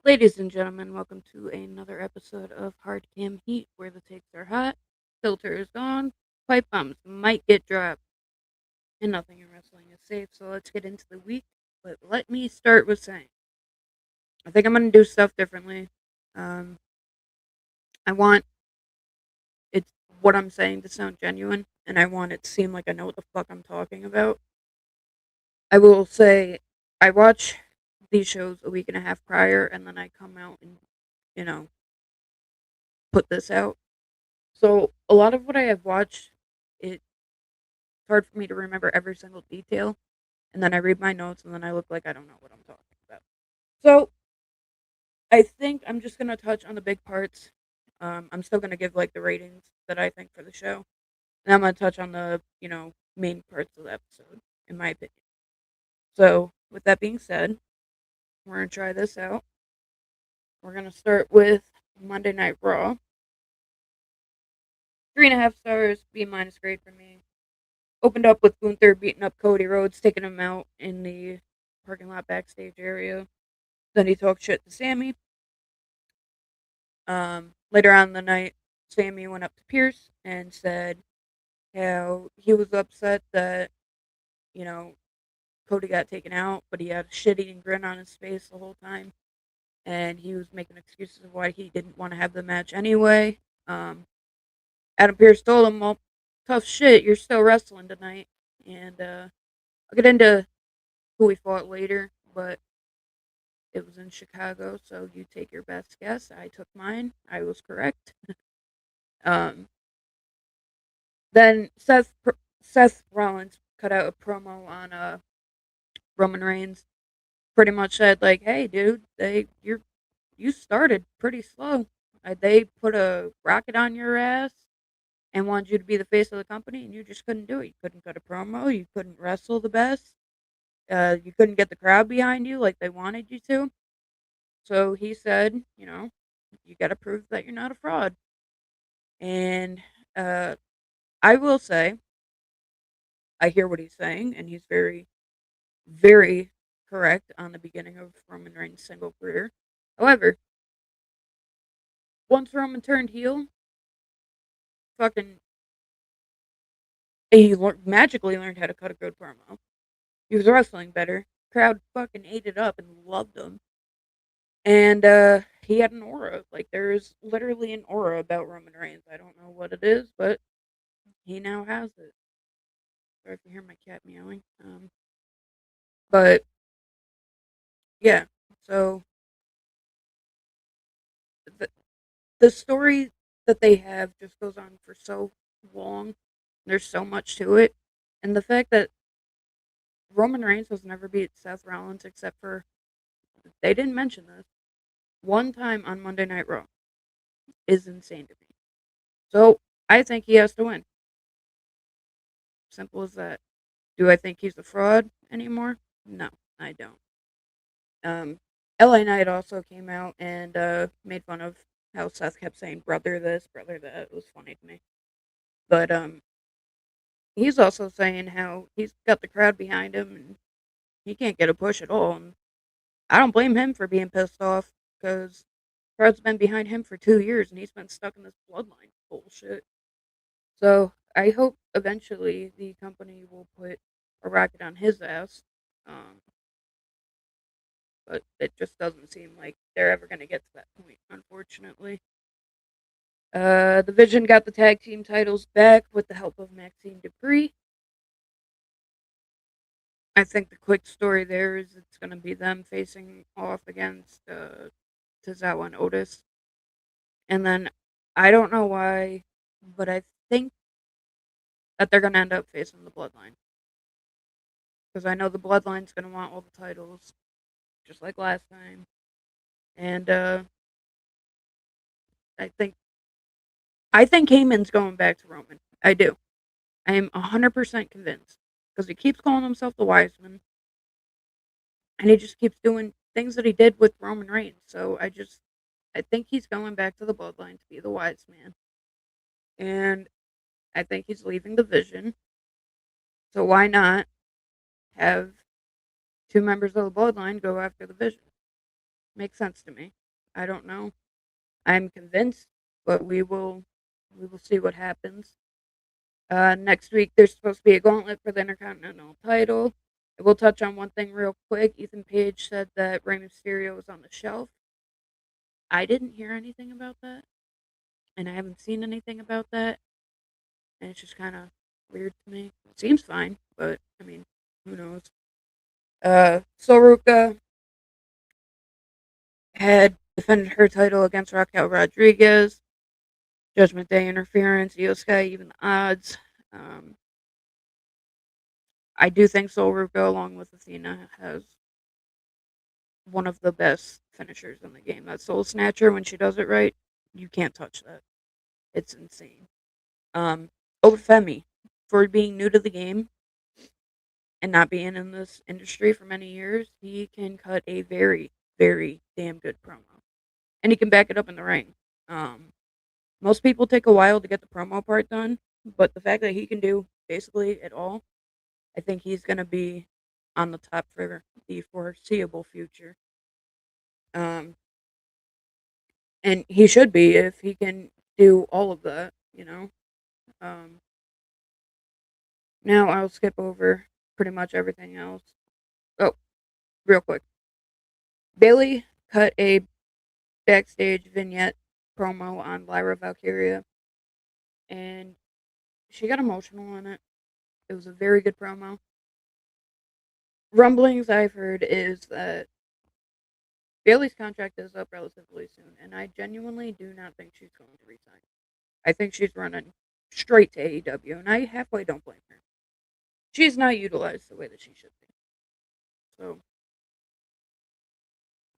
Ladies and gentlemen, welcome to another episode of Hard Cam Heat, where the takes are hot, filter is on, pipe bombs might get dropped, and nothing in wrestling is safe. So let's get into the week. But let me start with saying, I think I'm gonna do stuff differently. Um, I want it's what I'm saying to sound genuine, and I want it to seem like I know what the fuck I'm talking about. I will say, I watch these shows a week and a half prior, and then I come out and you know put this out. So a lot of what I have watched, it's hard for me to remember every single detail, and then I read my notes, and then I look like I don't know what I'm talking about. So I think I'm just gonna touch on the big parts. I'm still gonna give like the ratings that I think for the show, and I'm gonna touch on the main parts of the episode, in my opinion. So with that being said, we're gonna try this out. We're gonna start with Monday Night Raw. 3.5 stars, B minus grade for me. Opened up with Gunther beating up Cody Rhodes, taking him out in the parking lot backstage area. Then he talked shit to Sammy. Later on in the night, Sammy went up to Pierce and said how he was upset that, you know, Cody got taken out, but he had a shit-eating grin on his face the whole time. And he was making excuses of why he didn't want to have the match anyway. Um, Adam Pierce told him, well, tough shit, you're still wrestling tonight. And I'll get into who we fought later, but it was in Chicago, so you take your best guess. I took mine. I was correct. Um, then Seth Rollins cut out a promo on Roman Reigns. Pretty much said like, "Hey, dude, you started pretty slow. They put a rocket on your ass and wanted you to be the face of the company, and you just couldn't do it. You couldn't cut a promo. You couldn't wrestle the best. You couldn't get the crowd behind you like they wanted you to." So he said, you got to prove that you're not a fraud. And uh, I will say, I hear what he's saying, and he's very, very correct on the beginning of Roman Reigns' single career. However, once Roman turned heel, fucking, magically learned how to cut a good promo. He was wrestling better. Crowd fucking ate it up and loved him. And he had an aura. Like, there's literally an aura about Roman Reigns. I don't know what it is, but he now has it. Sorry if you hear my cat meowing. But yeah, so the the story that they have just goes on for so long. There's so much to it, and the fact that Roman Reigns has never beat Seth Rollins except for they didn't mention this one time on Monday Night Raw is insane to me. So I think he has to win. Simple as that. Do I think he's a fraud anymore? No, I don't. Um, LA Knight also came out and made fun of how Seth kept saying brother this, brother that. It was funny to me. But he's also saying how he's got the crowd behind him and he can't get a push at all. And I don't blame him for being pissed off because crowd's been behind him for 2 years and he's been stuck in this bloodline bullshit. So I hope eventually the company will put a rocket on his ass. Um, but it just doesn't seem like they're ever going to get to that point, unfortunately. The Vision got the tag team titles back with the help of Maxine Dupree. I think the quick story there is it's going to be them facing off against Tozawa and Otis. And then I don't know why, but I think that they're going to end up facing the Bloodline. Because I know the Bloodline's going to want all the titles. just like last time. And I think I think Heyman's going back to Roman. I do. I am 100% convinced because he keeps calling himself the Wiseman, and he just keeps doing things that he did with Roman Reigns. So I think he's going back to the bloodline to be the wise man, and I think he's leaving the Vision. So why not have two members of the bloodline go after the Vision? Makes sense to me. I don't know. I'm convinced, but we will see what happens. Next week there's supposed to be a gauntlet for the Intercontinental title. I will touch on one thing real quick. Ethan Page said that Rey Mysterio was on the shelf. I didn't hear anything about that, and I haven't seen anything about that, and it's just kind of weird to me. It seems fine, but I mean, who knows? Soruka had defended her title against Raquel Rodriguez. Judgment Day interference, Io Sky, even the odds. Um, I do think Soruka, along with Athena, has one of the best finishers in the game. That Soul Snatcher, when she does it right, you can't touch that. It's insane. Um, Obafemi, for being new to the game and not being in this industry for many years, he can cut a very, very damn good promo. And he can back it up in the ring. Um, Most people take a while to get the promo part done, but the fact that he can do basically it all, I think he's going to be on the top for the foreseeable future. Um, and he should be if he can do all of that, you know. Um, Now I'll skip over pretty much everything else. Oh, real quick. Bailey cut a backstage vignette promo on Lyra Valkyria, and she got emotional in it. It was a very good promo. Rumblings I've heard is that Bailey's contract is up relatively soon, and I genuinely do not think she's going to resign. I think she's running straight to AEW, and I halfway don't blame her. She's not utilized the way that she should be. So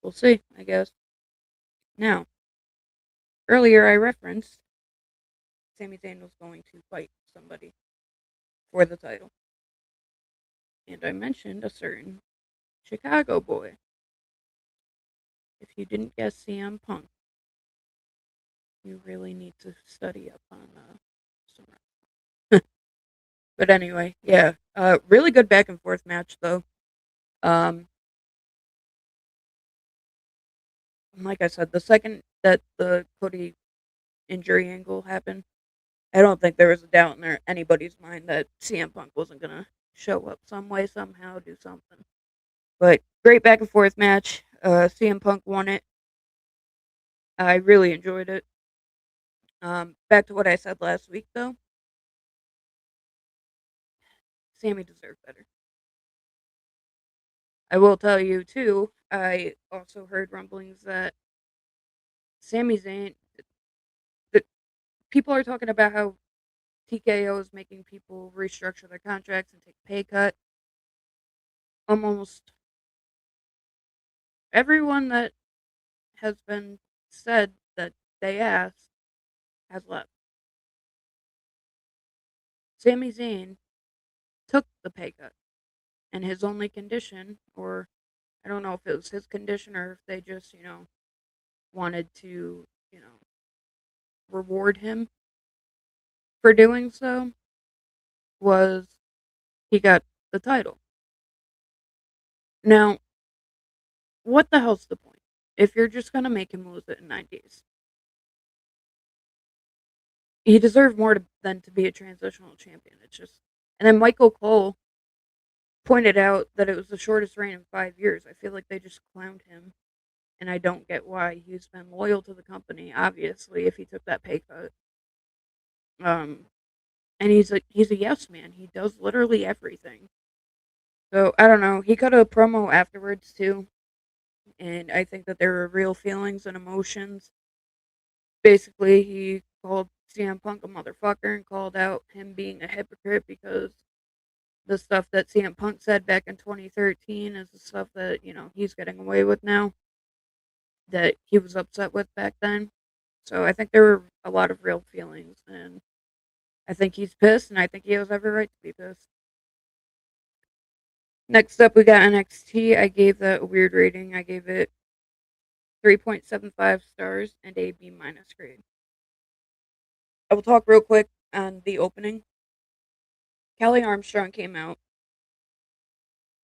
we'll see, I guess. Now, earlier I referenced Sami Zayn was going to fight somebody for the title. And I mentioned a certain Chicago boy. If you didn't guess CM Punk, you really need to study up on some. But anyway, yeah, really good back and forth match though. Um, like I said, the second that the Cody injury angle happened, I don't think there was a doubt in anybody's mind that CM Punk wasn't gonna show up some way, somehow, do something. But great back and forth match. CM Punk won it. I really enjoyed it. Back to what I said last week, though. Sammy deserved better. I will tell you too. I also heard rumblings that Sami Zayn. That people are talking about how TKO is making people restructure their contracts and take a pay cut. Almost everyone that has been said that they asked has left. Sami Zayn took the pay cut, and his only condition, or I don't know if it was his condition or if they just, wanted to, reward him for doing so, was he got the title. Now, what the hell's the point? If you're just gonna make him lose it in 9 days, he deserved more than to be a transitional champion. It's just, and then Michael Cole pointed out that it was the shortest reign in 5 years. I feel like they just clowned him, and I don't get why. He's been loyal to the company, obviously, if he took that pay cut. Um, and he's a yes man. He does literally everything. So I don't know. He cut a promo afterwards too, and I think that there were real feelings and emotions. Basically, he called CM Punk a motherfucker and called out him being a hypocrite because The stuff that CM Punk said back in 2013 is the stuff that, he's getting away with now that he was upset with back then. So I think there were a lot of real feelings, and I think he's pissed, and I think he has every right to be pissed. Next up, we got NXT. I gave that a weird rating. I gave it 3.75 stars and a B minus grade. I will talk real quick on the opening. Kelly Armstrong came out,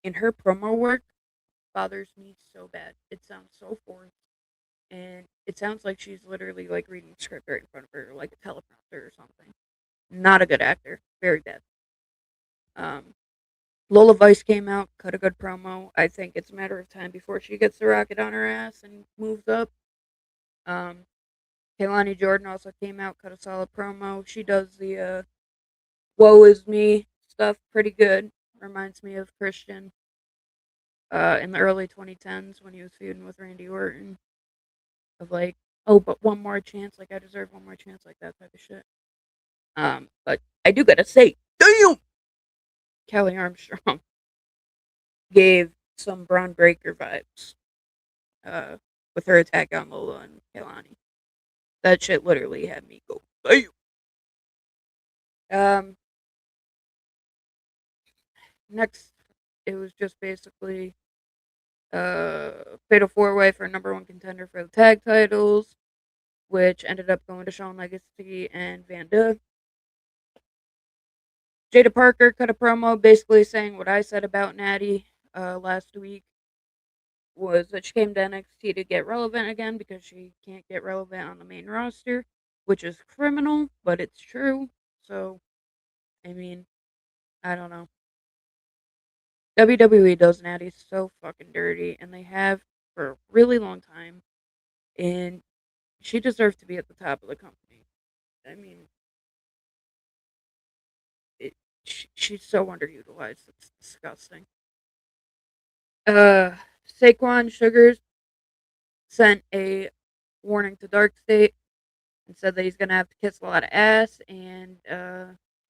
and her promo work bothers me so bad. It sounds so forced, and it sounds like she's literally like reading a script right in front of her, like a teleprompter or something. Not a good actor. Very bad. Um, Lola Vice came out, cut a good promo. I think it's a matter of time before she gets the rocket on her ass and moves up. Um, Kaylani Jordan also came out, cut a solid promo. She does the "woe is me" stuff pretty good. Reminds me of Christian in the early 2010s when he was feuding with Randy Orton. Of like, oh, but one more chance, like I deserve one more chance, like that type of shit. But I do gotta say, damn, Kelly Armstrong gave some Braun Breaker vibes uh, with her attack on Lola and Kelani. That shit literally had me go, damn. Next, it was just basically fatal four way for number one contender for the tag titles, which ended up going to Shawn Legacy and Vanda. Jada Parker cut a promo basically saying what I said about Natty last week, was that she came to NXT to get relevant again because she can't get relevant on the main roster, which is criminal, but it's true. So, I mean, I don't know. WWE does Natty so fucking dirty, and they have for a really long time, and she deserves to be at the top of the company. I mean, it, she's so underutilized. It's disgusting. Uh, Saquon Sugars sent a warning to Dark State and said that he's gonna have to kiss a lot of ass and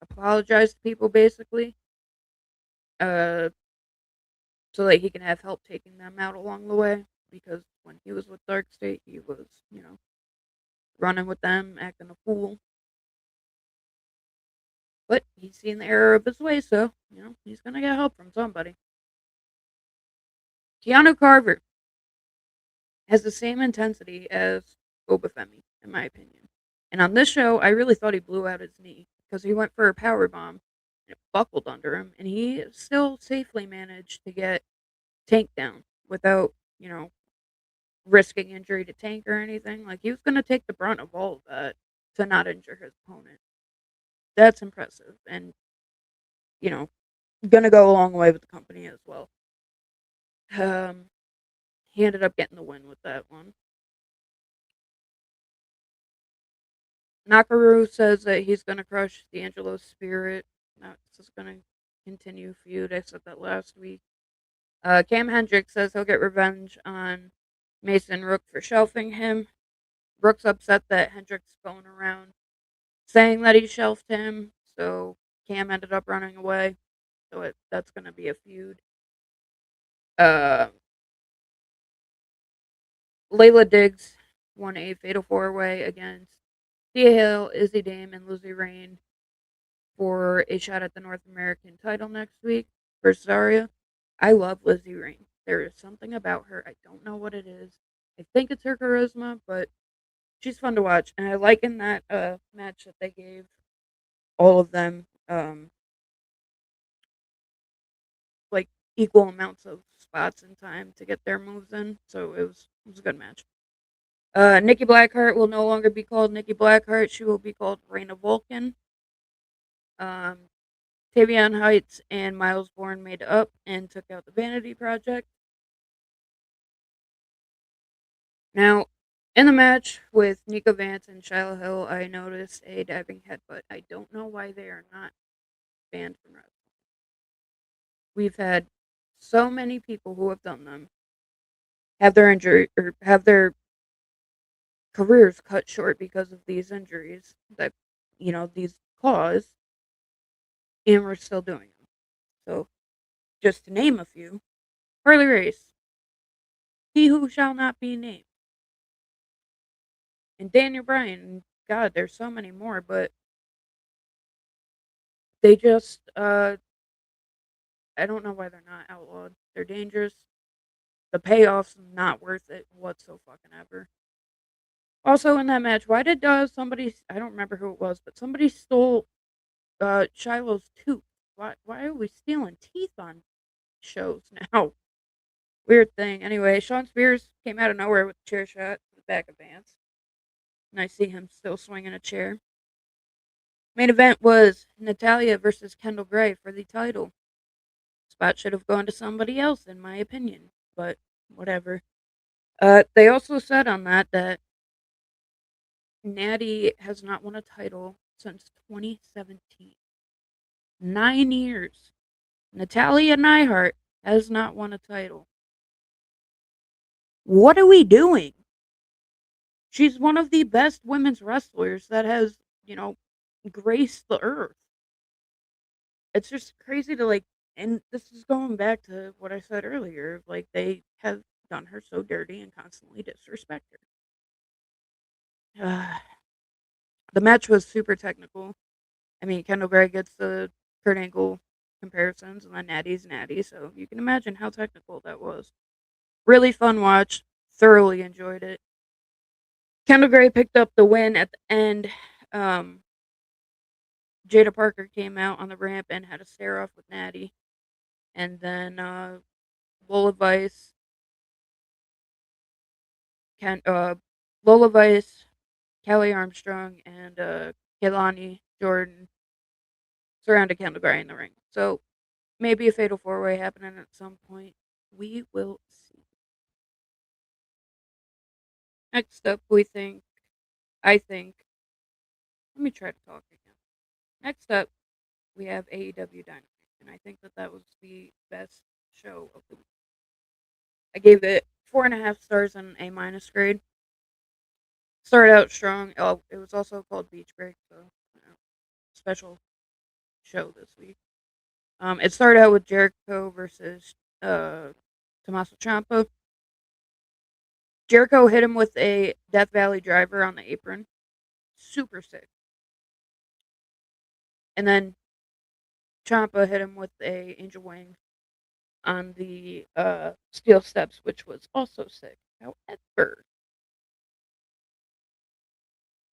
apologize to people basically, uh, so that he can have help taking them out along the way. Because when he was with Dark State, he was, running with them, acting a fool. But he's seen the error of his ways, so he's gonna get help from somebody. Keanu Carver has the same intensity as Obafemi, in my opinion. And on this show, I really thought he blew out his knee because he went for a power bomb and it buckled under him, and he still safely managed to get Tank down without, risking injury to Tank or anything. Like he was going to take the brunt of all of that to not injure his opponent. That's impressive, and you know, going to go a long way with the company as well. Um, he ended up getting the win with that one. Nakaru says that he's going to crush D'Angelo's spirit. This is going to continue feud. I said that last week. Cam Hendricks says he'll get revenge on Mason Rook for shelving him. Rook's upset that Hendricks is going around saying that he shelved him, so Cam ended up running away. So that's going to be a feud. Uh, Layla Diggs won a fatal four way against Thea Hill, Izzy Dame, and Lizzie Rain for a shot at the North American title next week versus Zarya. I love Lizzie Rain. There is something about her. I don't know what it is. I think it's her charisma, but she's fun to watch. And I like in that match that they gave all of them like equal amounts of spots and time to get their moves in. So it was a good match. Nikki Blackheart will no longer be called Nikki Blackheart. She will be called Reina Vulcan. Um, Tavion Heights and Miles Bourne made up and took out the Vanity Project. Now, in the match with Nico Vance and Shiloh Hill, I noticed a diving headbutt. I don't know why they are not banned from wrestling. We've had so many people who have done them have their injury or have their careers cut short because of these injuries that these cause, and we're still doing them. So, just to name a few, Harley Race, He Who Shall Not Be Named, and Daniel Bryan. God, there's so many more, but they just, I don't know why they're not outlawed. They're dangerous. The payoff's not worth it whatsoever. Also, in that match, why did somebody? I don't remember who it was, but somebody stole Shiloh's tooth. Why are we stealing teeth on shows now? Weird thing. Anyway, Shawn Spears came out of nowhere with a chair shot to the back of Vance, and I see him still swinging a chair. Main event was Natalia versus Kendall Gray for the title. Spot should have gone to somebody else, in my opinion, but whatever. They also said on that Natty has not won a title since 2017. 9 years. Natalia Neihart has not won a title. What are we doing? She's one of the best women's wrestlers that has, graced the earth. It's just crazy to and this is going back to what I said earlier. Like, they have done her so dirty and constantly disrespect her. The match was super technical. I mean, Kendall Gray gets the Kurt Angle comparisons, and then Natty's Natty, so you can imagine how technical that was. Really fun watch. Thoroughly enjoyed it. Kendall Gray picked up the win at the end. Um, Jada Parker came out on the ramp and had a stare off with Natty. And then Lola Vice, Ken, Lola Vice, Kelly Armstrong, and Kehlani Jordan surrounded Kendall Gray in the ring. So maybe a fatal four way happening at some point. We will see. Next up, I think, let me try to talk again. Next up, we have AEW Dynamite, and I think that was the best show of the week. I gave it 4.5 stars and A minus grade. Started out strong. Oh, it was also called Beach Break, so special show this week. It started out with Jericho versus Tommaso Ciampa. Jericho hit him with a Death Valley driver on the apron. Super sick. And then Ciampa hit him with a Angel Wing on the steel steps, which was also sick. However,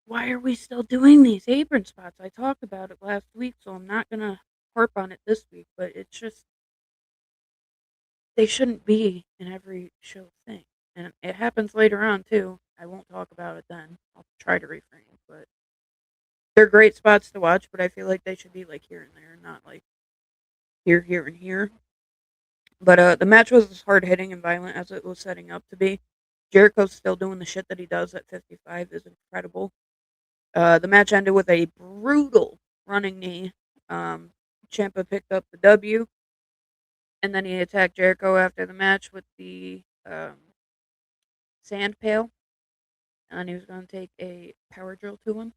why are we still doing these apron spots? I talked about it last week, so I'm not gonna harp on it this week, but it's just they shouldn't be in every show thing. And it happens later on too. I won't talk about it then. I'll try to refrain, but they're great spots to watch, but I feel like they should be like here and there, not like here, here, and here. But the match was as hard hitting and violent as it was setting up to be. Jericho's still doing the shit that he does at 55 is incredible. The match ended with a brutal running knee. Ciampa picked up the W, and then he attacked Jericho after the match with the sand pail, and he was going to take a power drill to him.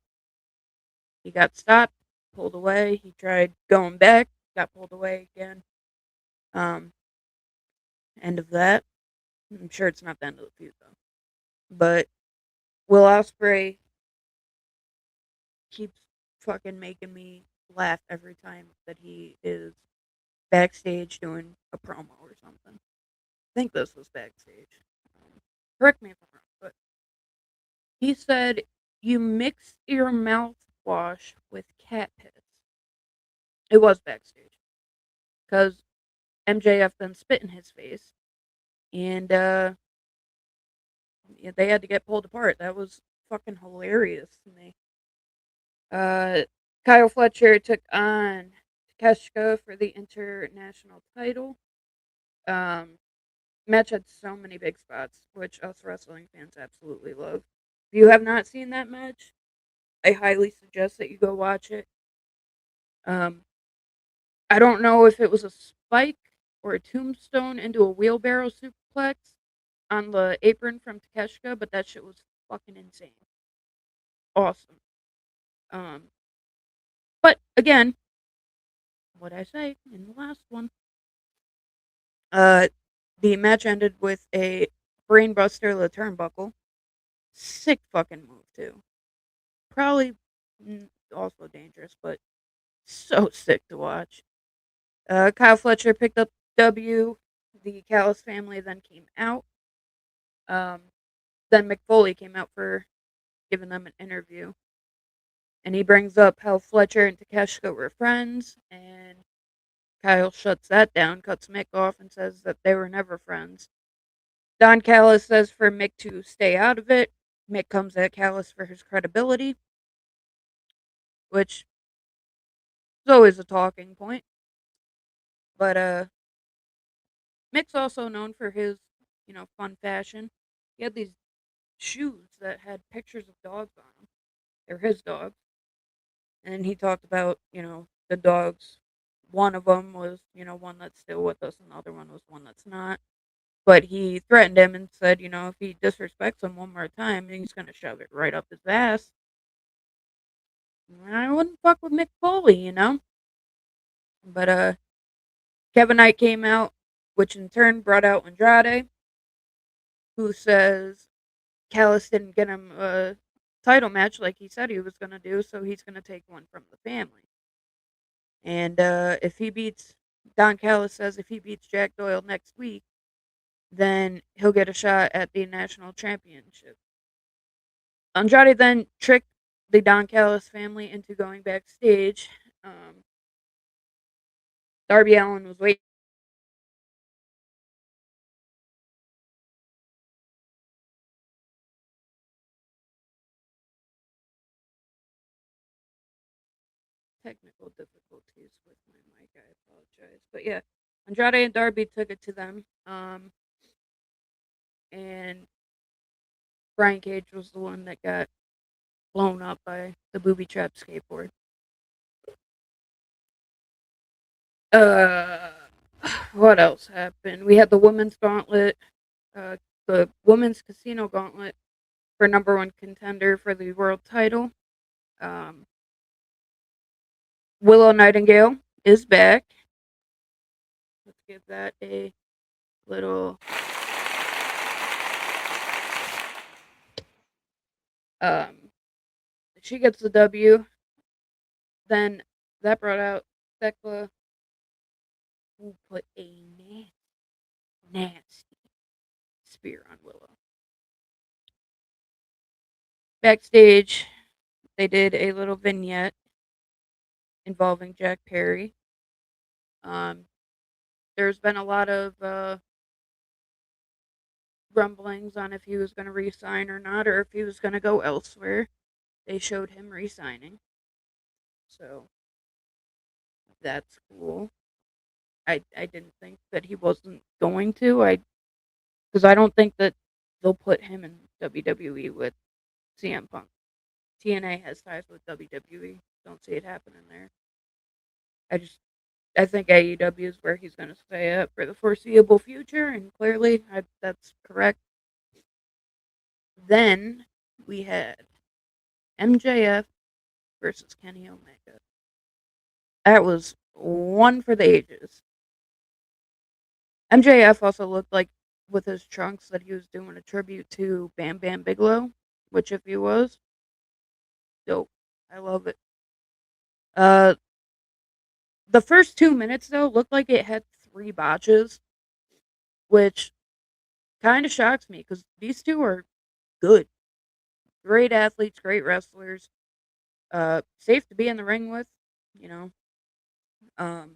He got stopped, pulled away. He tried going back, got pulled away again. Um, End of that. I'm sure it's not the end of the feud though. But Will Ospreay keeps fucking making me laugh every time that he is backstage doing a promo or something. I think this was backstage. Correct me if I'm wrong, but he said you mixed your mouthwash with cat piss. It was backstage because MJF then spit in his face, and yeah, they had to get pulled apart. That was fucking hilarious to me. Uh, Kyle Fletcher took on Takeshita for the international title. Um, Match had so many big spots, which us wrestling fans absolutely love. If you have not seen that match, I highly suggest that you go watch it. Um, I don't know if it was a spike or a tombstone into a wheelbarrow suplex on the apron from Takeshita, but that shit was fucking insane. Awesome. Um, but again, what I say in the last one. Uh, the match ended with a brainbuster the turnbuckle. Sick fucking move too. Probably also dangerous, but so sick to watch. Kyle Fletcher picked up W. The Callis family then came out. Um, then Mick Foley came out for giving them an interview. And he brings up how Fletcher and Takeshita were friends, and Kyle shuts that down, cuts Mick off, and says that they were never friends. Don Callis says for Mick to stay out of it. Mick comes at Callis for his credibility, which is always a talking point. But Mick's also known for his, fun fashion. He had these shoes that had pictures of dogs on them. They're his dogs. And he talked about, the dogs. One of them was, one that's still with us, and the other one was one that's not. But he threatened him and said, if he disrespects him one more time, he's going to shove it right up his ass. I wouldn't fuck with Mick Foley. But Kevin Knight came out, which in turn brought out Andrade, who says Callis didn't get him a title match like he said he was going to do, so he's going to take one from the family. And if he beats, Don Callis says if he beats Jack Doyle next week, then he'll get a shot at the national championship. Andrade then tricked the Don Callis family into going backstage. Darby Allin was waiting. Technical difficulties with my mic. I apologize. But yeah, Andrade and Darby took it to them. And Brian Cage was the one that got blown up by the booby trap skateboard. Uh, what else happened? We had the women's gauntlet, the women's casino gauntlet for number one contender for the world title. Um, Willow Nightingale is back. Let's give that a little. She gets the W. Then that brought out Thekla, who put a nasty spear on Willow. Backstage, they did a little vignette involving Jack Perry. There's been a lot of rumblings on if he was going to resign or not, or if he was going to go elsewhere. They showed him resigning, so that's cool. I didn't think that he wasn't going to. Because I don't think that they'll put him in WWE with CM Punk. TNA has ties with WWE. Don't see it happening there. I just I think AEW is where he's going to stay at for the foreseeable future, and clearly that's correct. Then we had MJF versus Kenny Omega. That was one for the ages. MJF also looked like with his trunks that he was doing a tribute to Bam Bam Bigelow, which if he was, dope. I love it. Uh, the first 2 minutes though looked like it had three botches, which kind of shocks me because these two are good, great athletes, great wrestlers, safe to be in the ring with, you know. Um,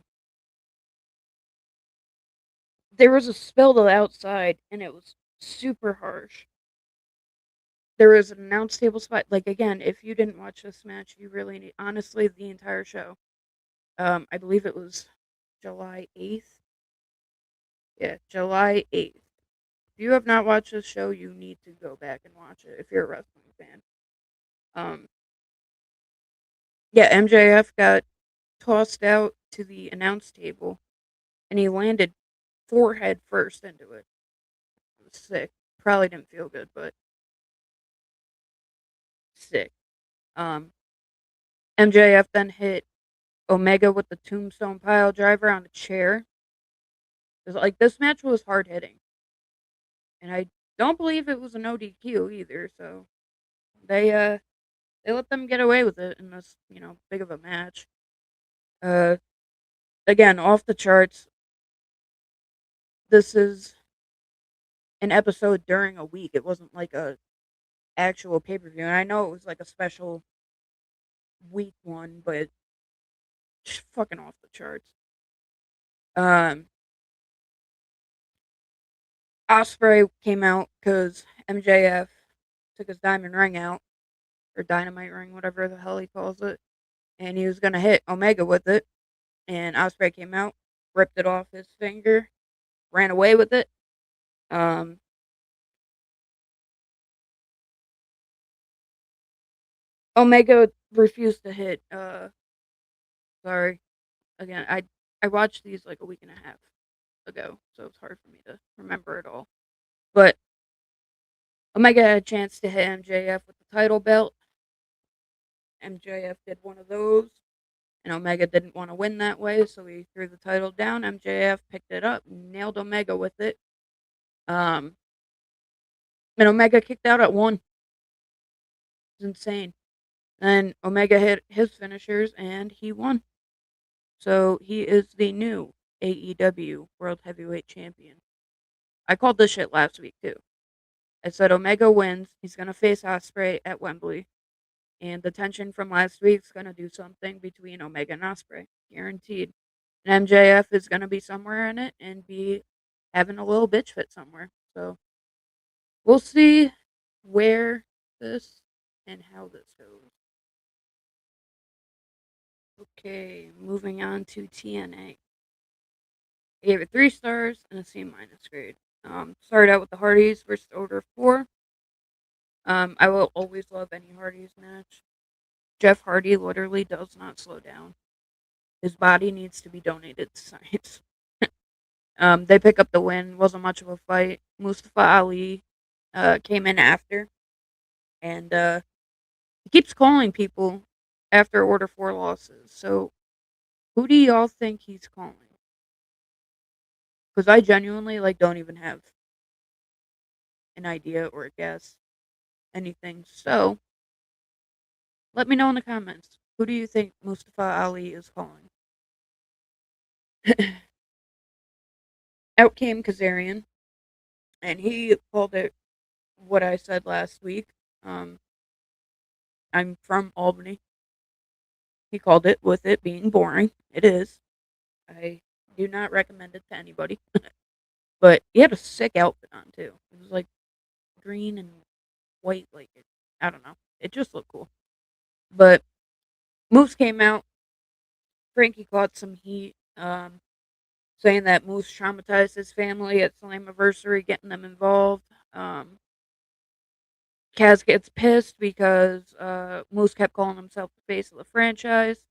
there was a spill to the outside, and it was super harsh. There was an announce table spot. Like again, if you didn't watch this match, you really need honestly the entire show. I believe it was July 8th. Yeah, July 8th. If you have not watched this show, you need to go back and watch it if you're a wrestling fan. Um, yeah, MJF got tossed out to the announce table, and he landed forehead first into it. It was sick. Probably didn't feel good, but sick. Um, MJF then hit Omega with the tombstone pile driver on a chair. Like, this match was hard hitting, and I don't believe it was an ODQ either. So they uh they let them get away with it in this big of a match. Uh, Again, off the charts. This is an episode during a week. It wasn't like a actual pay per view, and I know it was like a special week one, but it's fucking off the charts. Um, Osprey came out because MJF took his diamond ring out, or dynamite ring, whatever the hell he calls it, and he was gonna hit Omega with it. And Osprey came out, ripped it off his finger, ran away with it. Um, Omega refused to hit. Sorry, again, I watched these like a week and a half ago, so it's hard for me to remember it all. But Omega had a chance to hit MJF with the title belt. MJF did one of those, and Omega didn't want to win that way, so he threw the title down. MJF picked it up, nailed Omega with it. Um, and Omega kicked out at one. It's insane. Then Omega hit his finishers, and he won. So he is the new AEW World Heavyweight Champion. I called this shit last week too. I said Omega wins. He's gonna face Osprey at Wembley, and the tension from last week's gonna do something between Omega and Osprey, guaranteed. And MJF is gonna be somewhere in it and be having a little bitch fit somewhere. So we'll see where this and how this goes. Okay, moving on to TNA. I gave it 3 stars and a C minus grade. Started out with the Hardys versus Order of 4. I will always love any Hardys match. Jeff Hardy literally does not slow down. His body needs to be donated to science. They pick up the win. Wasn't much of a fight. Mustafa Ali came in after, and he keeps calling people after Order 4 losses. So who do y'all think he's calling? Because I genuinely don't even have an idea or a guess anything. So let me know in the comments. Who do you think Mustafa Ali is calling? Out came Kazarian, and he called it what I said last week. Um, I'm from Albany. He called it with it being boring. It is. I do not recommend it to anybody. But he had a sick outfit on too. It was like green and white, I don't know. It just looked cool. But Moose came out. Frankie caught some heat, saying that Moose traumatized his family at Slammiversary, getting them involved. Kaz gets pissed because Moose kept calling himself the face of the franchise.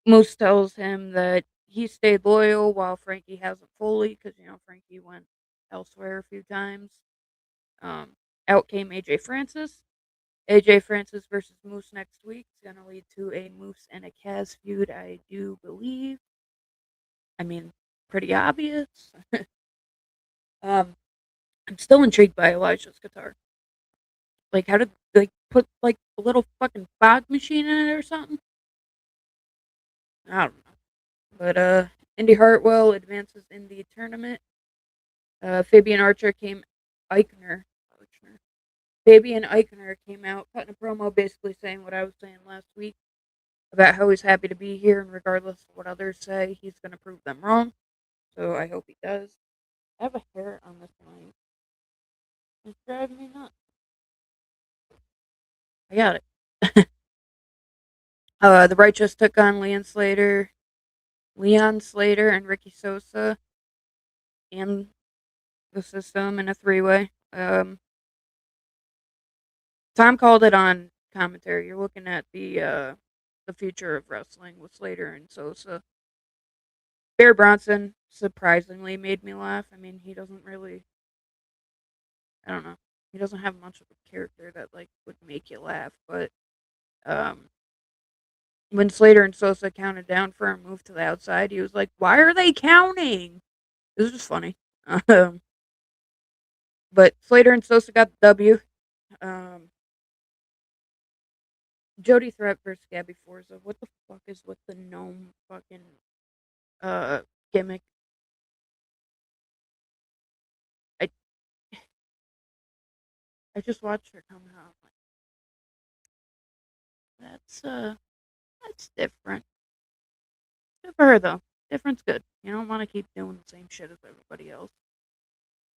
Moose tells him that he stayed loyal while Frankie hasn't fully, because Frankie went elsewhere a few times. Out came AJ Francis. AJ Francis versus Moose next week is going to lead to a Moose and a Kaz feud, I do believe. I mean, pretty obvious. um, I'm still intrigued by Elijah's guitar. Like, how did they put a little fucking fog machine in it or something? I don't know. But Indy Hartwell advances in the tournament. Fabian Archer came Eichner. Fabian Eichner came out cutting a promo basically saying what I was saying last week about how he's happy to be here and regardless of what others say, he's going to prove them wrong. So I hope he does. I have a hair on this line. It's driving me nuts. I got it. The Righteous took on Leon Slater, and Ricky Sosa, and the System in a 3-way. Tom called it on commentary. You're looking at the future of wrestling with Slater and Sosa. Bear Bronson surprisingly made me laugh. I mean, he doesn't really, I don't know, he doesn't have much of a character that would make you laugh, but um when Slater and Sosa counted down for a move to the outside, he was like, "Why are they counting?" It was just funny. Um, but Slater and Sosa got the W. Um, Jody Threat versus Gabby Forza. What the fuck is with the gnome fucking uh gimmick? I I just watched her come out. That's different. Good for her though. Different's good. You don't want to keep doing the same shit as everybody else.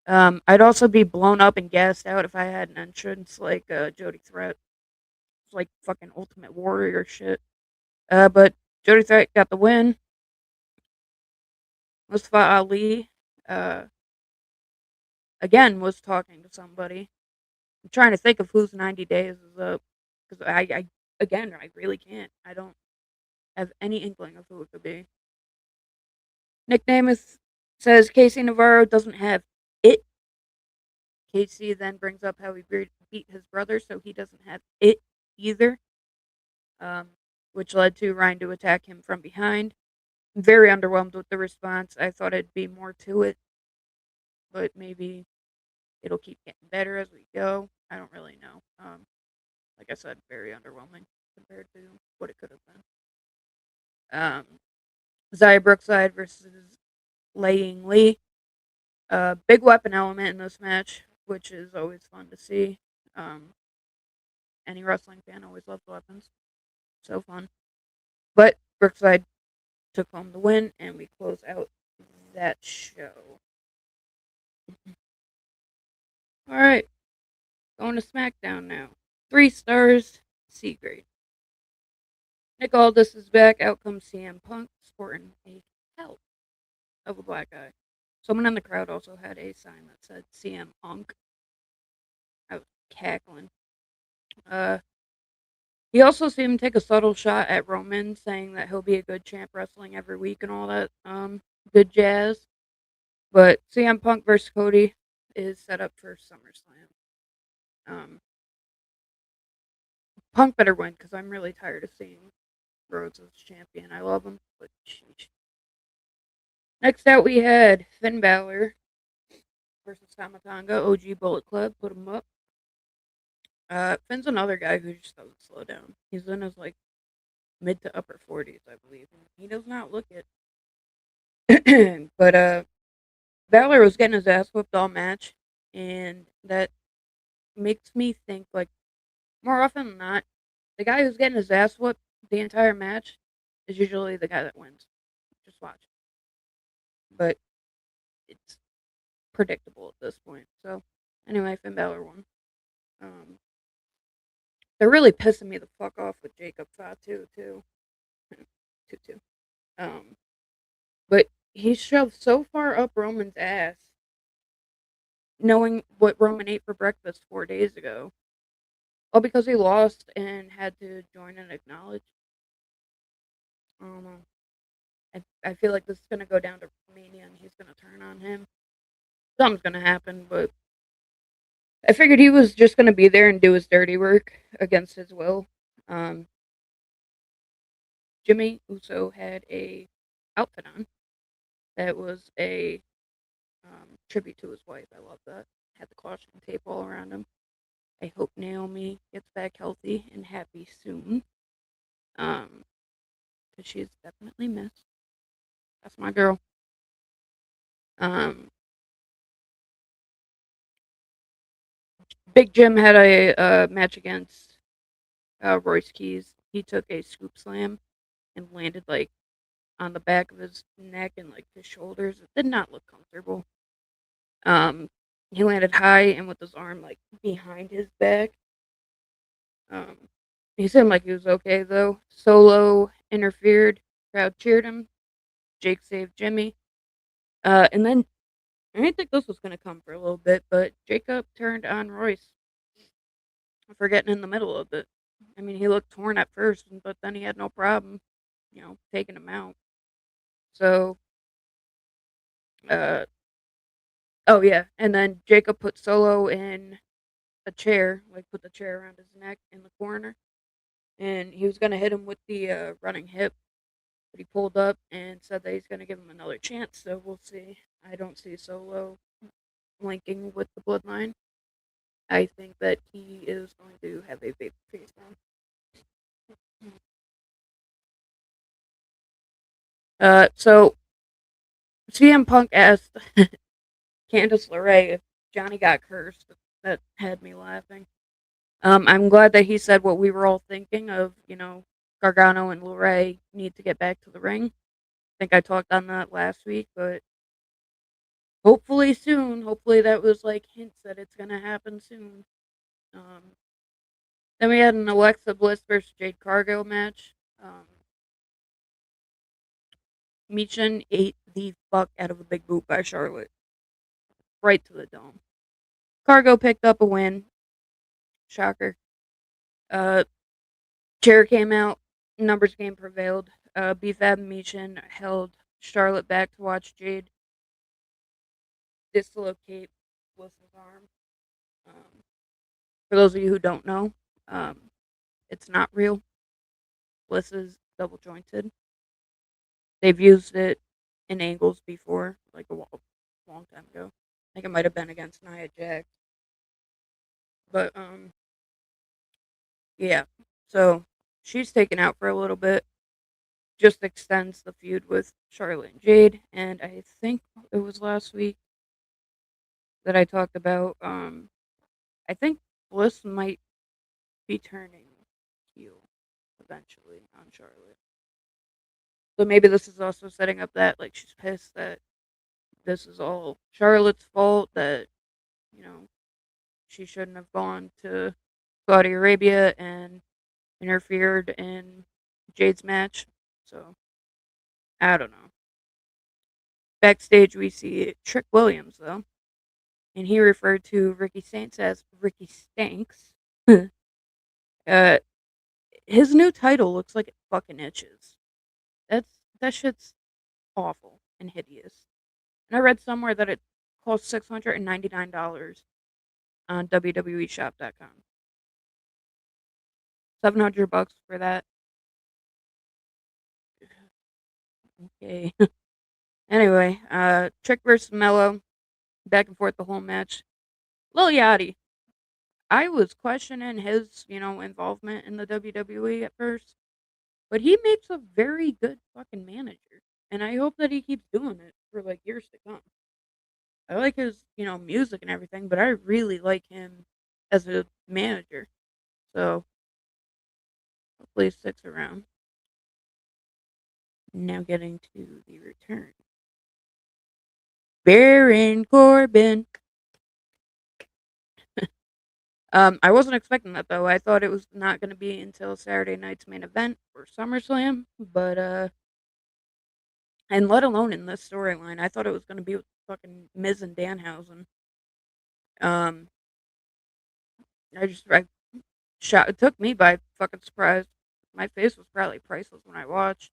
I'd also be blown up and gassed out if I had an entrance like Jody Threat. It's like fucking Ultimate Warrior shit. But Jody Threat got the win. Mustafa Ali, uh, again was talking to somebody. I'm trying to think of whose 90 days is up because I really can't. I don't have any inkling of who it could be. Nickname is says Casey Navarro doesn't have it. Casey then brings up how he beat his brother, so he doesn't have it either, um, which led to Ryan to attack him from behind. Very underwhelmed with the response. I thought it'd be more to it, but maybe it'll keep getting better as we go. I don't really know. Like I said, very underwhelming compared to what it could have been. Zaya Brookside versus Laying Lee. Big weapon element in this match, which is always fun to see. Um, any wrestling fan always loves weapons. So fun. But Brookside took home the win, and we close out that show. All right, going to SmackDown now. 3 stars, C grade. Nick Aldis is back. Out comes CM Punk, sporting a hell of a black eye. Someone in the crowd also had a sign that said CM Punk. I was cackling. Uh, he also seemed to take a subtle shot at Roman, saying that he'll be a good champ wrestling every week and all that good jazz. But CM Punk versus Cody is set up for SummerSlam. Um, Punk better win because I'm really tired of seeing Rhodes as champion. I love him, but sheesh. Next out, we had Finn Balor versus Tamatanga. OG Bullet Club put him up. Finn's another guy who just doesn't slow down. He's in his like mid to upper 40s, I believe. He does not look it. But Balor was getting his ass whipped all match, and that makes me think like more often than not, the guy who's getting his ass whipped the entire match is usually the guy that wins. Just watch. But it's predictable at this point. So anyway, Finn Balor won. Um, they're really pissing me the fuck off with Jacob Fatu too. Tutu. Um, but he shoved so far up Roman's ass, knowing what Roman ate for breakfast 4 days ago. All because he lost and had to join and acknowledge. I don't know. I feel like this is gonna go down to Mania and he's gonna turn on him. Something's gonna happen, but I figured he was just gonna be there and do his dirty work against his will. Um, Jimmy Uso had a outfit on that was a tribute to his wife. I love that. Had the caution tape all around him. I hope Naomi gets back healthy and happy soon. Because she's definitely missed. That's my girl. Um, Big Jim had a match against Royce Keys. He took a scoop slam and landed like on the back of his neck and like his shoulders. It did not look comfortable. Um, he landed high and with his arm like behind his back. Um, he seemed like he was okay though. Solo interfered. Crowd cheered him. Jake saved Jimmy. And then I didn't think this was gonna come for a little bit, but Jacob turned on Royce for getting in the middle of it. I mean, he looked torn at first, but then he had no problem, taking him out. So, uh, oh yeah, and then Jacob put Solo in a chair, like put the chair around his neck in the corner, and he was gonna hit him with the running hip, but he pulled up and said that he's gonna give him another chance. So we'll see. I don't see Solo linking with the Bloodline. I think that he is going to have a big face on. So CM Punk asked Candice LeRae if Johnny got cursed. That had me laughing. I'm glad that he said what we were all thinking of. Gargano and LeRae need to get back to the ring. I think I talked on that last week, but hopefully soon. Hopefully that was like hints that it's gonna happen soon. Um, then we had an Alexa Bliss versus Jade Cargill match. Michin ate the fuck out of a big boot by Charlotte, right to the dome. Cargo picked up a win. Shocker. Uh, Chair came out. Numbers game prevailed. BFAB and Michin held Charlotte back to watch Jade dislocate Bliss's arm. Um, for those of you who don't know, it's not real. Bliss is double jointed. They've used it in angles before, like a long time ago. I think it might have been against Nia Jax. But yeah. So she's taken out for a little bit. Just extends the feud with Charlotte and Jade. And I think it was last week that I talked about. I think Bliss might be turning heel eventually on Charlotte. So maybe this is also setting up that like she's pissed that this is all Charlotte's fault, that you know she shouldn't have gone to Saudi Arabia and interfered in Jade's match. So I don't know. Backstage we see Trick Williams though, and he referred to Ricky Saints as Ricky Stanks. uh, his new title looks like it fucking itches. That shit's awful and hideous. And I read somewhere that it costs $699 on WWEshop.com. $700 for that. Okay. Anyway, Trick versus Mello, back and forth the whole match. Lil Yachty, I was questioning his, involvement in the WWE at first, but he makes a very good fucking manager, and I hope that he keeps doing it for like years to come. I like his, music and everything, but I really like him as a manager. So hopefully he sticks around. Now getting to the return. Baron Corbin. I wasn't expecting that though. I thought it was not going to be until Saturday night's main event for SummerSlam, but and let alone in this storyline, I thought it was going to be with fucking Miz and Danhausen. Um, I shot. It took me by fucking surprise. My face was probably priceless when I watched.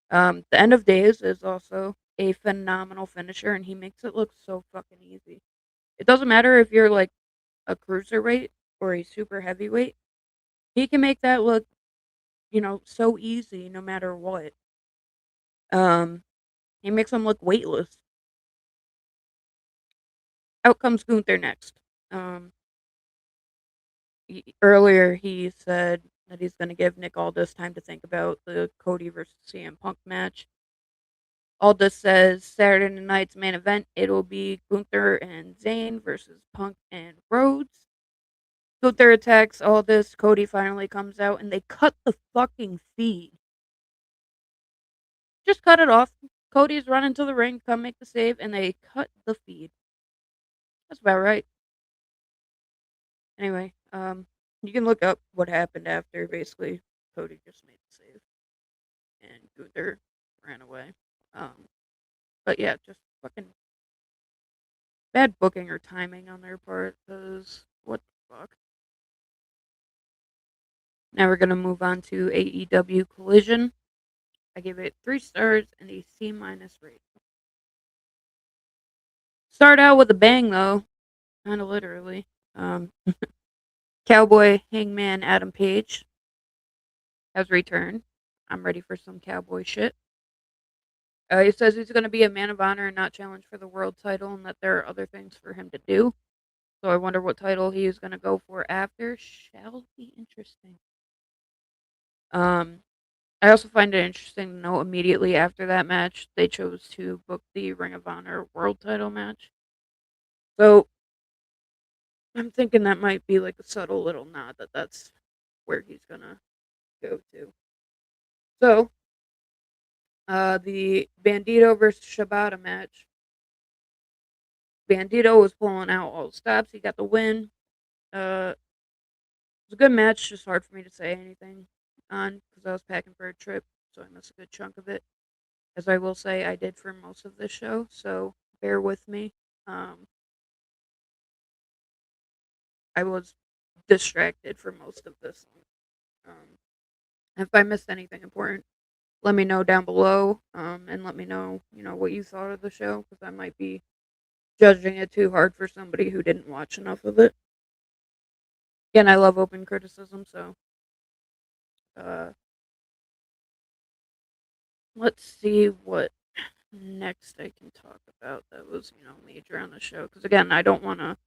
The end of days is also a phenomenal finisher, and he makes it look so fucking easy. It doesn't matter if you're like a cruiserweight or a super heavyweight. He can make that look, so easy no matter what. Um, he makes them look weightless. Out comes Gunther next. Um, Earlier he said that he's going to give Nick Aldis time to think about the Cody versus CM Punk match. Aldis says Saturday night's main event it'll be Gunther and Zayn versus Punk and Rhodes. Gunther attacks Aldis. Cody finally comes out and they cut the fucking feed. Just cut it off. Cody's running to the ring, come make the save, and they cut the feed. That's about right. Anyway, you can look up what happened after. Basically, Cody just made the save, and Gunther ran away. But yeah, just fucking bad booking or timing on their part. Cause what the fuck? Now we're gonna move on to AEW Collision. I give it 3 stars and a C- rate. Start out with a bang though, kind of literally. Um, Cowboy, Hangman, Adam Page. has returned. I'm ready for some cowboy shit. He says he's going to be a man of honor and not challenge for the world title, and that there are other things for him to do. So I wonder what title he is going to go for after. Shall be interesting. Um, I also find it interesting to know immediately after that match, they chose to book the Ring of Honor world title match. So I'm thinking that might be like a subtle little nod that that's where he's going to go to. So, the Bandito versus Shibata match. Bandito was pulling out all the stops. He got the win. It was a good match. Just hard for me to say anything on because I was packing for a trip, so I missed a good chunk of it. As I will say, I did for most of this show, so bear with me. Um, I was distracted for most of this. Um, if I missed anything important, let me know down below. And let me know, what you thought of the show because I might be judging it too hard for somebody who didn't watch enough of it. Again, I love open criticism, so uh, let's see what next I can talk about that was, major on the show. Because again, I don't want to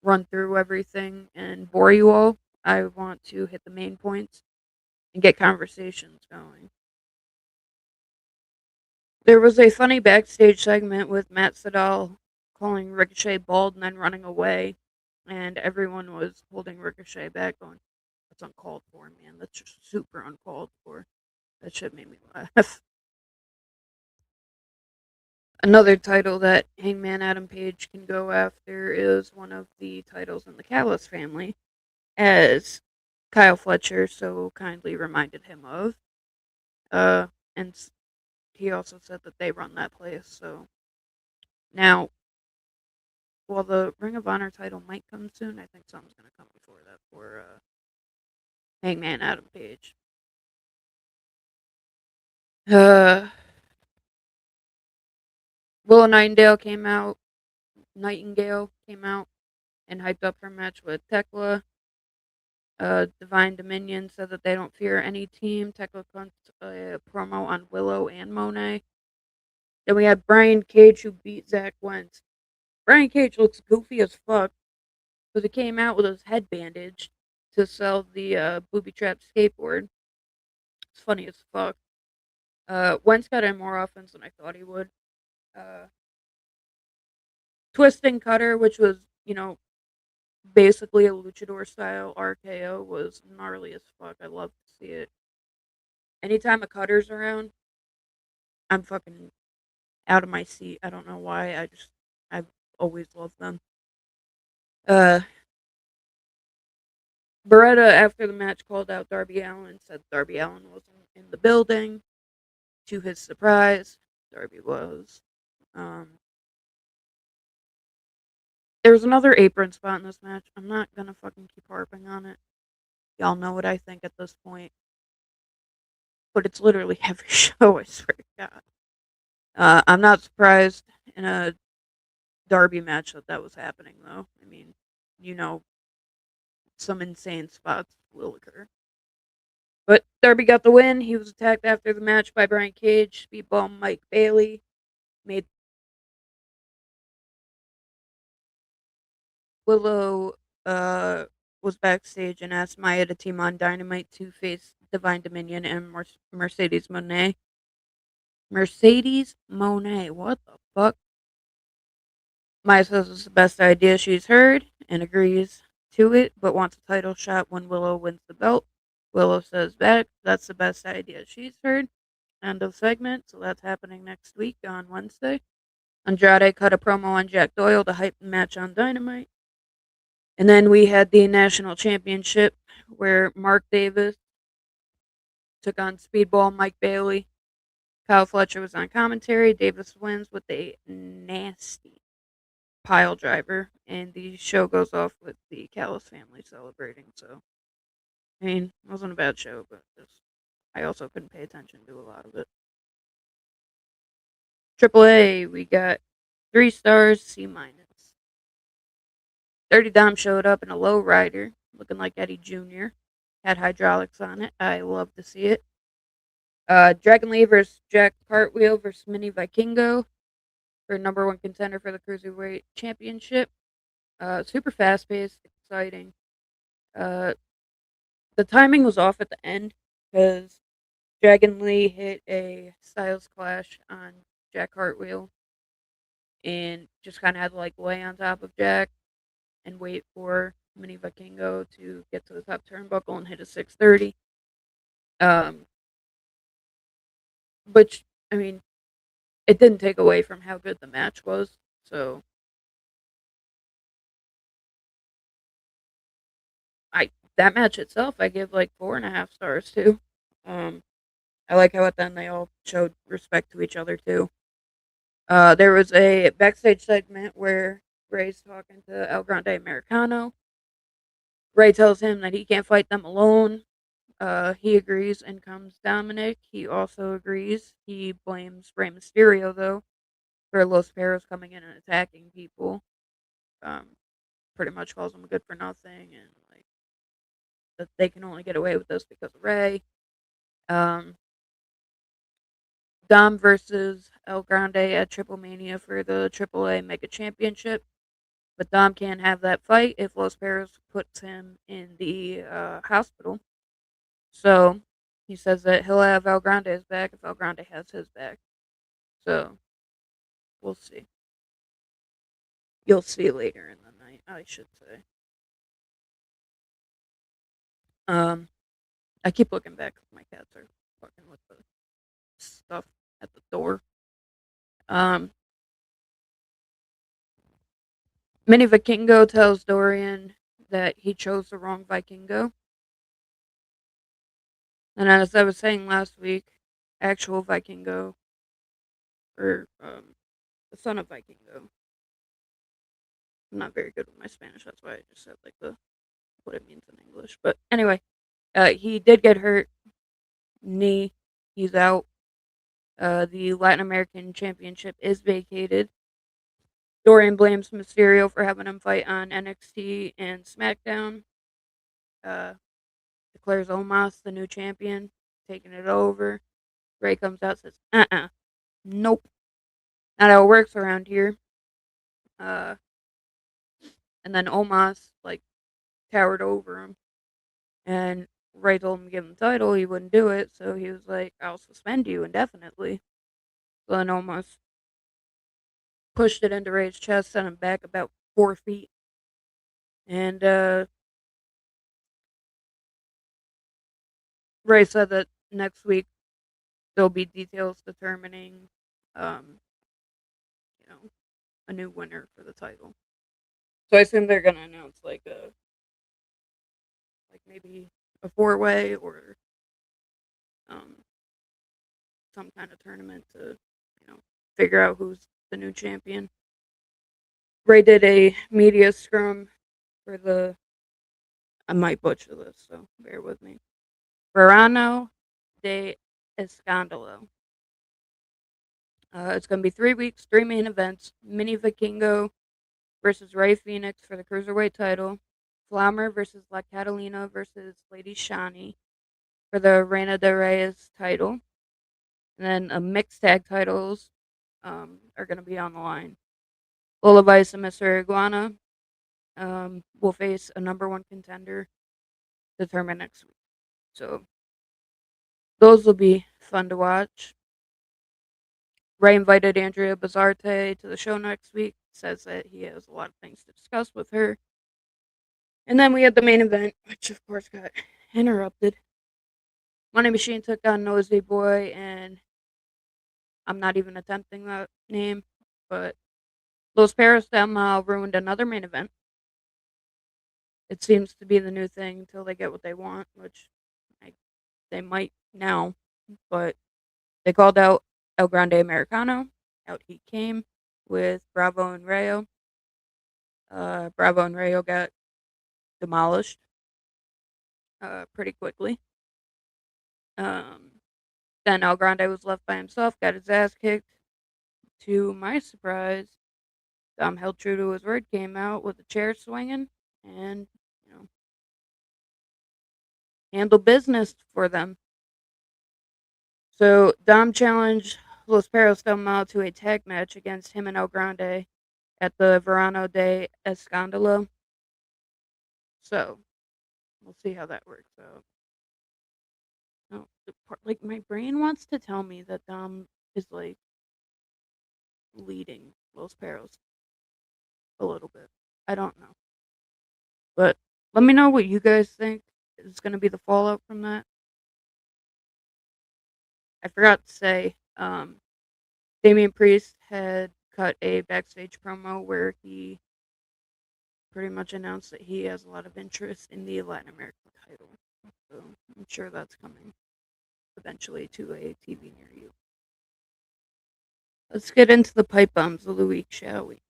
run through everything and bore you all. I want to hit the main points and get conversations going. There was a funny backstage segment with Matt Sydal calling Ricochet bald and then running away, and everyone was holding Ricochet back, going, "That's uncalled for, man. That's just super uncalled for." That shit made me laugh. Another title that Hangman Adam Page can go after is one of the titles in the Callis family, as Kyle Fletcher so kindly reminded him of. And he also said that they run that place. So now, while the Ring of Honor title might come soon, I think something's going to come before that for Hangman Adam Page. Uh, Willow Nightingale came out and hyped up her match with Tekla. Divine Dominion said that they don't fear any team. Tekla cut a promo on Willow and Monet. Then we had Brian Cage who beat Zach Wentz. Brian Cage looks goofy as fuck because he came out with his head bandaged to sell the booby trap skateboard. It's funny as fuck. Wentz got in more offense than I thought he would. Uh, Twisting Cutter, which was, basically a luchador style RKO, was gnarly as fuck. I love to see it. Anytime a cutter's around, I'm fucking out of my seat. I don't know why. I've always loved them. Uh, Beretta, after the match, called out Darby Allin, said Darby Allin wasn't in the building. To his surprise, Darby was. Um, there was another apron spot in this match. I'm not gonna fucking keep harping on it. Y'all know what I think at this point. But it's literally every show, I swear to God. I'm not surprised in a Darby match that was happening, though. I mean, you know, some insane spots will occur. But Darby got the win. He was attacked after the match by Brian Cage, Speedball Mike Bailey. Made Willow was backstage and asked Maya to team on Dynamite to face Divine Dominion and Mercedes Monet. Mercedes Monet, what the fuck? Maya says it's the best idea she's heard and agrees to it, but wants a title shot when Willow wins the belt. Willow says back, that's the best idea she's heard. End of segment. So that's happening next week on Wednesday. Andrade cut a promo on Jack Doyle to hype the match on Dynamite. And then we had the national championship where Mark Davis took on Speedball Mike Bailey. Kyle Fletcher was on commentary. Davis wins with a nasty pile driver, and the show goes off with the Callis family celebrating. So, I mean, it wasn't a bad show, but I also couldn't pay attention to a lot of it. Triple A, we got 3 stars, C minus. Dirty Dom showed up in a low rider, looking like Eddie Jr. had hydraulics on it. I love to see it. Dragon Lee versus Jack Cartwheel versus Mini Vikingo for number one contender for the Cruiserweight Championship. Super fast paced, exciting. Uh, the timing was off at the end because Dragon Lee hit a Styles Clash on Jack Cartwheel and just kind of had to like lay on top of Jack and wait for Mini Vikingo to get to the top turnbuckle and hit a 630. Um, which I mean, it didn't take away from how good the match was. So I that match itself, I give like 4.5 stars to. Um, I like how at the end they all showed respect to each other too. There was a backstage segment where Ray's talking to El Grande Americano. Ray tells him that he can't fight them alone. He agrees and comes Dominic. He also agrees. He blames Rey Mysterio though for Los Perros coming in and attacking people. Um, pretty much calls him good for nothing and like that they can only get away with this because of Ray. Um, Dom versus El Grande at Triple Mania for the AAA Mega Championship. But Dom can't have that fight if Los Perros puts him in the hospital. So he says that he'll have El Grande's back if El Grande has his back. So we'll see. You'll see later in the night, I should say. Um, I keep looking back because my cats are fucking with the stuff at the door. Um, Mini Vikingo tells Dorian that he chose the wrong Vikingo. And as I was saying last week, actual Vikingo, or the son of Vikingo. I'm not very good with my Spanish, that's why I just said like the what it means in English. But anyway, he did get hurt. Knee. He's out. The Latin American Championship is vacated. Dorian blames Mysterio for having him fight on NXT and SmackDown. Uh, declares Omos the new champion, taking it over. Ray comes out says, nope, not how it works around here. Uh, and then Omos like towered over him, and Ray told him to give him the title. He wouldn't do it, so he was like, "I'll suspend you indefinitely." So then Omos pushed it into Ray's chest, sent him back about 4 feet, and Ray said that next week there'll be details determining, um, you know, a new winner for the title. So I assume they're gonna announce like maybe a 4-way or um, some kind of tournament to, figure out who's the new champion. Ray did a media scrum for the. I might butcher this, so bear with me. Verano de Escandalo. It's going to be 3 weeks, 3 main events. Mini Vikingo versus Ray Phoenix for the Cruiserweight title. Flammer versus La Catalina versus Lady Shani for the Reina de Reyes title. And then mixed tag titles are going to be on the line. Lola Vice and Mr. Iguana will face a number one contender determined next week. So those will be fun to watch. Ray invited Andrea Bazarte to the show next week. Says that he has a lot of things to discuss with her. And then we had the main event, which of course got interrupted. Money Machine took on Nosy Boy, and I'm not even attempting that name, but Los Perros somehow ruined another main event. It seems to be the new thing until they get what they want, which they might now. But they called out El Grande Americano. Out he came with Bravo and Rayo. Bravo and Rayo got demolished pretty quickly. Then El Grande was left by himself, got his ass kicked. To my surprise, Dom held true to his word, came out with a chair swinging, and you know handle business for them. So Dom challenged Los Perros del Mal to a tag match against him and El Grande at the Verano de Escándalo. So we'll see how that works out. No, like my brain wants to tell me that Dom is like leading Los Perros a little bit. I don't know, but let me know what you guys think is going to be the fallout from that. I forgot to say, Damian Priest had cut a backstage promo where he pretty much announced that he has a lot of interest in the Latin American title. So I'm sure that's coming eventually to a TV near you. Let's get into the pipe bombs of the week, shall we?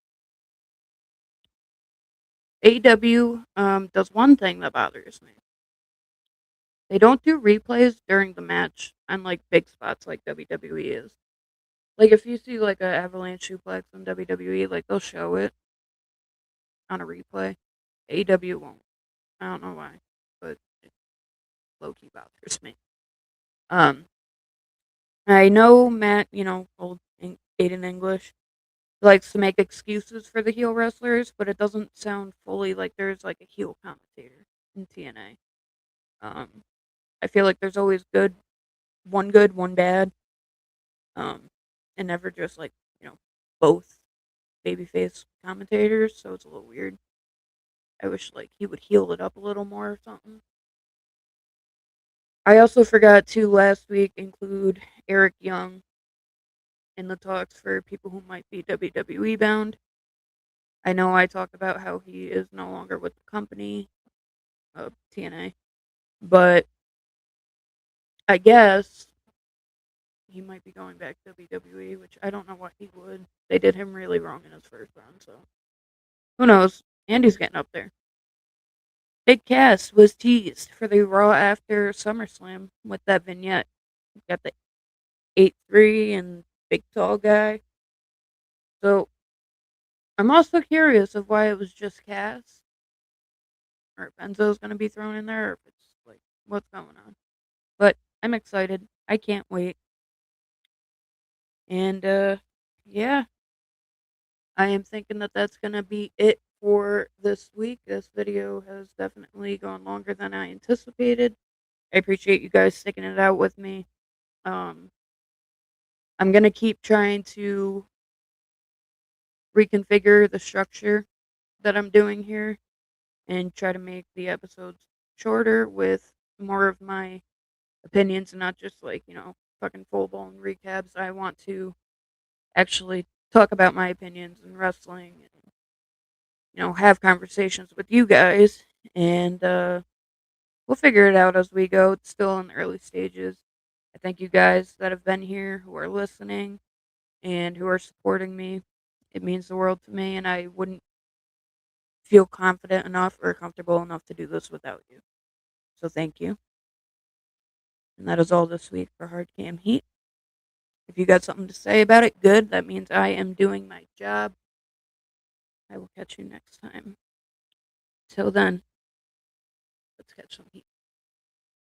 AEW does one thing that bothers me. They don't do replays during the match on like big spots like WWE is. Like if you see like a avalanche suplex on WWE, like they'll show it on a replay. AEW won't. I don't know why, but it low key bothers me. Um, I know Matt, old Aiden English, likes to make excuses for the heel wrestlers, but it doesn't sound fully like there's like a heel commentator in TNA. I feel like there's always good, one bad, um, and never just like both babyface commentators. So it's a little weird. I wish like he would heal it up a little more or something. I also forgot to last week include Eric Young in the talks for people who might be WWE bound. I know I talked about how he is no longer with the company of TNA, but I guess he might be going back to WWE, which I don't know why he would. They did him really wrong in his first run, so who knows? Andy's getting up there. Big Cass was teased for the Raw after SummerSlam with that vignette. Got the 8'3" and big tall guy. So I'm also curious of why it was just Cass, or if Enzo's going to be thrown in there, or if it's like what's going on. But I'm excited. I can't wait. And yeah, I am thinking that that's going to be it for this week. This video has definitely gone longer than I anticipated. I appreciate you guys sticking it out with me. Um, I'm going to keep trying to reconfigure the structure that I'm doing here and try to make the episodes shorter with more of my opinions and not just like, fucking full blown recaps. I want to actually talk about my opinions in wrestling and, have conversations with you guys. And we'll figure it out as we go. It's still in the early stages. I thank you guys that have been here, who are listening, and who are supporting me. It means the world to me, and I wouldn't feel confident enough or comfortable enough to do this without you. So thank you. And that is all this week for Hard Cam Heat. If you got something to say about it, good. That means I am doing my job. I will catch you next time. Till then, let's catch some heat.